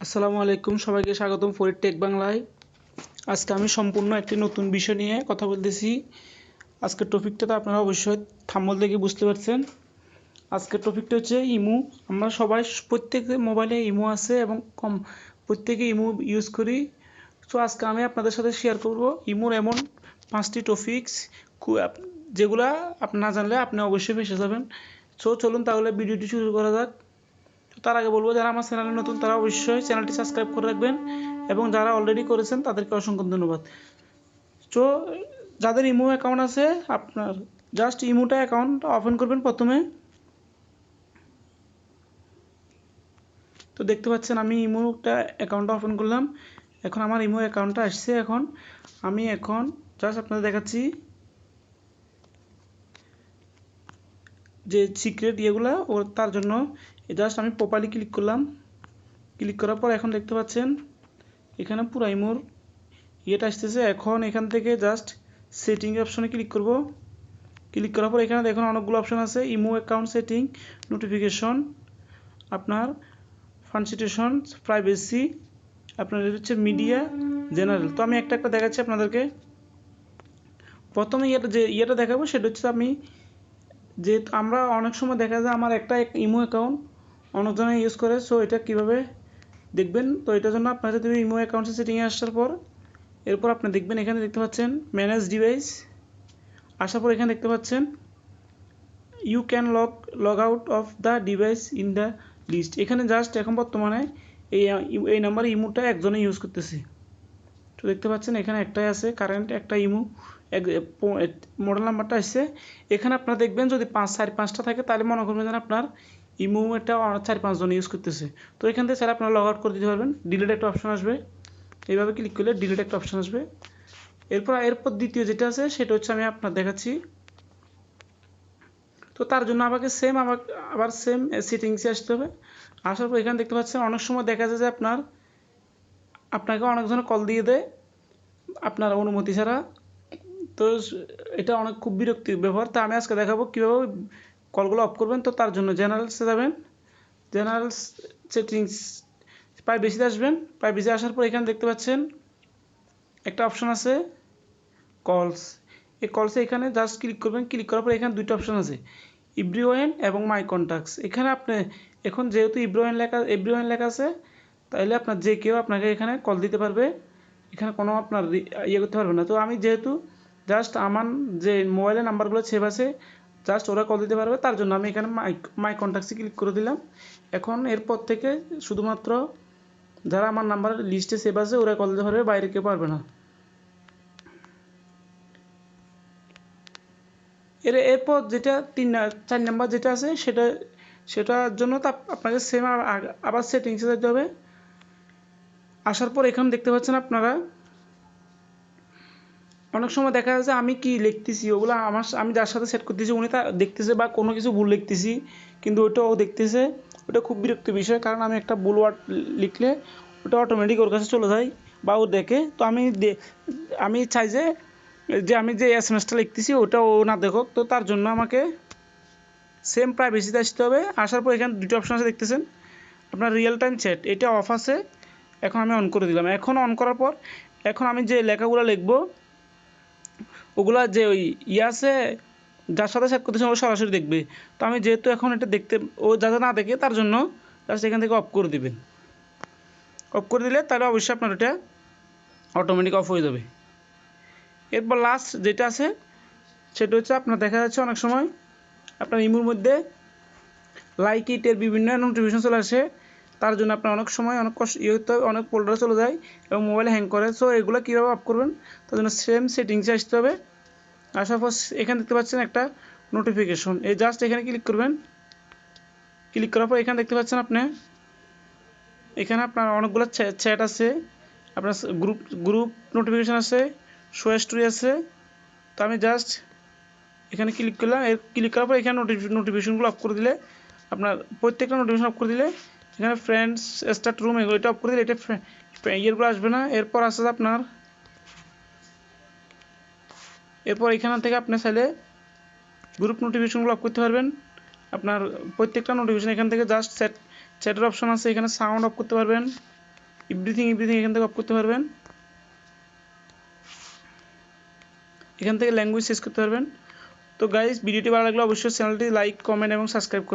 আসসালামু আলাইকুম, সবাইকে স্বাগতম ফরিদ টেক বাংলায়। আজকে আমি সম্পূর্ণ একটি নতুন বিষয় নিয়ে কথা বলতেছি। আজকের টপিকটা তো আপনারা অবশ্যই থাম্বনেল দেখে বুঝতে পারছেন। আজকের টপিকটা হচ্ছে ইমো। আমরা সবাই প্রত্যেকের মোবাইলে ইমো আছে এবং প্রত্যেকে ইমো ইউজ করি। তো আজকে আমি আপনাদের সাথে শেয়ার করব ইমোর এমন 5টি টপিকস যেগুলা আপনি না জানলে আপনি অবশ্যই ফেঁসে যাবেন। সো চলুন তাহলে ভিডিওটি শুরু করা যাক। তার আগে বলবো, যারা আমার চ্যানেলে নতুন তারা অবশ্যই চ্যানেলটি সাবস্ক্রাইব করে রাখবেন এবং যারা অলরেডি করেছেন তাদেরকে অসংখ্য ধন্যবাদ। তো যাদের ইমো অ্যাকাউন্ট আছে, আপনার জাস্ট ইমোটা অ্যাকাউন্ট ওপেন করবেন প্রথমে। তো দেখতে পাচ্ছেন আমি ইমোটা অ্যাকাউন্টটা ওপেন করলাম। এখন আমার ইমো অ্যাকাউন্টটা আসছে। আমি জাস্ট আপনাদের দেখাচ্ছি যে সিক্রেট ইয়েগুলা ও তার জন্য জাস্ট আমি প্রোফাইলে ক্লিক করলাম। ক্লিক করার পর এখন দেখতে পাচ্ছেন এখানে পুরো ইমোর ইয়েটা আসতেছে। এখন এখান থেকে জাস্ট সেটিং অপশনে ক্লিক করব। ক্লিক করার পর এখানে দেখুন অনেকগুলো অপশন আছে। ইমো অ্যাকাউন্ট সেটিং, নোটিফিকেশন, আপনার ফান্সিটেশন, প্রাইভেসি, আপনার হচ্ছে মিডিয়া, জেনারেল। তো আমি একটা দেখাচ্ছি আপনাদেরকে। প্রথমে ইয়েটা দেখাবো, সেটা হচ্ছে যে আমরা অনেক সময় দেখা যায় আমার একটা ইমো অ্যাকাউন্ট অনেকজনে ইউজ করে। সো এটা কিভাবে দেখবেন? তো এটার জন্য আপনার যদি ইমো অ্যাকাউন্টের সেটিংয়ে আসার পর এরপর আপনি দেখবেন এখানে দেখতে পাচ্ছেন ম্যানেজ ডিভাইস। আসার পর এখানে দেখতে পাচ্ছেন you can log out of the device in the list. এখানে জাস্ট এখন বর্তমানে এই নাম্বারে ইমোটা একজনে ইউজ করতেছে। তো দেখতে পাচ্ছেন এখানে একটাই আছে, কারেন্ট একটা ইমো, মডেল নাম্বারটা আসছে। এখানে আপনারা দেখবেন যদি 4-5টা থাকে তাহলে মনে করবেন যেন আপনার ইমো এটা 4-5 জন ইউজ করতেছে। তো এখান থেকে স্যার আপনারা লগ আউট করে দিতে পারবেন। ডিলিট একটা অপশন আসবে, এইভাবে ক্লিক করলে ডিলিট একটা অপশন আসবে। এরপর দ্বিতীয় যেটা আছে সেটা হচ্ছে আমি আপনার দেখাচ্ছি। তো তার জন্য আমাকে আবার সেম সেটিংসে আসতে হবে। আসার পর এখানে দেখতে পাচ্ছেন অনেক সময় দেখা যায় যে আপনাকে অনেকজনে কল দিয়ে দেয় আপনার অনুমতি ছাড়া। তো এটা খুব বিরক্তির ব্যবহার। তা আমি আজকে দেখাবো কীভাবে কলগুলো অফ করবেন। তো তার জন্য জেনারেলসে যাবেন, জেনারেলস সেটিংস, প্রাইভেসিতে আসবেন। প্রাইভেসি আসার পর এখানে দেখতে পাচ্ছেন একটা অপশন আছে কলস। এই কলসে এখানে জাস্ট ক্লিক করবেন। ক্লিক করার পর এখানে দুইটা অপশন আছে, এভরিওয়ান এবং মাই কন্ট্যাক্টস। এখানে আপনি এখন যেহেতু এভরিওয়ান লেখা আছে, তাহলে আপনার যে কেউ আপনাকে এখানে কল দিতে পারবে, এখানে কোনো আপনার ইয়ে করতে পারবে না। তো আমি যেহেতু জাস্ট আমার যে মোবাইলের নাম্বারগুলো সেভ আছে, জাস্ট ওরা কল দিতে পারবে, তার জন্য আমি এখানে মাই কন্ট্যাক্টসে ক্লিক করে দিলাম। এখন এরপর থেকে শুধুমাত্র যারা আমার নাম্বার লিস্টে সেভ আছে ওরা কল দিতে পারবে, বাইরে কেউ পারবে না। এরপর যেটা 4 নাম্বার যেটা আছে সেটার জন্য তো আপনাকে সেম আবার সেটিংসে যেতে হবে। আসার পর এখানে দেখতে পাচ্ছেন আপনারা অনেক সময় দেখা যাচ্ছে আমি কি লিখতেছি ওগুলো আমি যার সাথে সেট করতেছি উনি তা দেখতেছে, বা কোনো কিছু ভুল লিখতেছি কিন্তু ওটাও দেখতেছে। ওটা খুব বিরক্তির বিষয়, কারণ আমি একটা ভুল ওয়ার্ড লিখলে ওটা অটোমেটিক ওর কাছে চলে যায় বা ও দেখে। তো আমি চাই যে আমি যে এসএমএসটা লিখতেছি ওটা ও না দেখুক। তো তার জন্য আমাকে সেম প্রাইভেসিতে আসতে হবে। আসার পর এখানে দুটো অপশন আছে দেখতেছেন, আপনার রিয়েল টাইম চ্যাট, এটা অফ আছে। এখন আমি অন করে দিলাম। এখন অন করার পর এখন আমি যে লেখাগুলো লিখবো ওগুলা যে ওই আছে যার সাথে সেট করতেছে ও সরাসরি দেখবে। তো আমি যেহেতু এখন এটা ও যাতে না দেখে তার জন্য জাস্ট এখান থেকে অফ করে দিবেন। অফ করে দিলে তাহলে অবশ্যই আপনার এটা অটোমেটিক অফ হয়ে যাবে। এরপর লাস্ট যেটা আছে সেটা হচ্ছে আপনার দেখা যাচ্ছে অনেক সময় আপনার ইমোর মধ্যে লাইক ইটের বিভিন্ন নোটিফিকেশন চলে আসে। তার জন্য আপনার অনেক সময় অনেক কষ্ট অনেক ফোল্ডারে চলে যায় এবং মোবাইলে হ্যাং করে। সো এগুলো কীভাবে অফ করবেন? তার জন্য সেম সেটিংসে আসতে হবে। আসার পর এখানে দেখতে পাচ্ছেন একটা নোটিফিকেশন, এই জাস্ট এখানে ক্লিক করবেন। ক্লিক করার পর এখানে দেখতে পাচ্ছেন এখানে আপনার অনেকগুলো চ্যাট আছে, আপনার গ্রুপ নোটিফিকেশন আছে, শো স্টোরি আছে। তো আমি জাস্ট এখানে ক্লিক করলাম। ক্লিক করার পর এখানে নোটিফিকেশনগুলো অফ করে দিলে আপনার প্রত্যেকটা নোটিফিকেশন অফ করে দিলে এখানে ফ্রেন্ডস, স্টার্ট রুম, এগুলো এটা অফ করে দিলে এটা ইয়েরগুলো আসবে না। এরপর আসলে এরপর এখান থেকে আপনি চাইলে গ্রুপ নোটিফিকেশনগুলো অফ করতে পারবেন। আপনার প্রত্যেকটা নোটিফিকেশন এখান থেকে জাস্ট চ্যাটের অপশন আছে, এখানে সাউন্ড অফ করতে পারবেন। এভরিথিং এখান থেকে অফ করতে পারবেন। এখান থেকে ল্যাঙ্গুয়েজ চেঞ্জ করতে পারবেন। তো গাইস, ভিডিওটি ভালো লাগলে অবশ্যই চ্যানেলটি লাইক, কমেন্ট এবং সাবস্ক্রাইব করুন।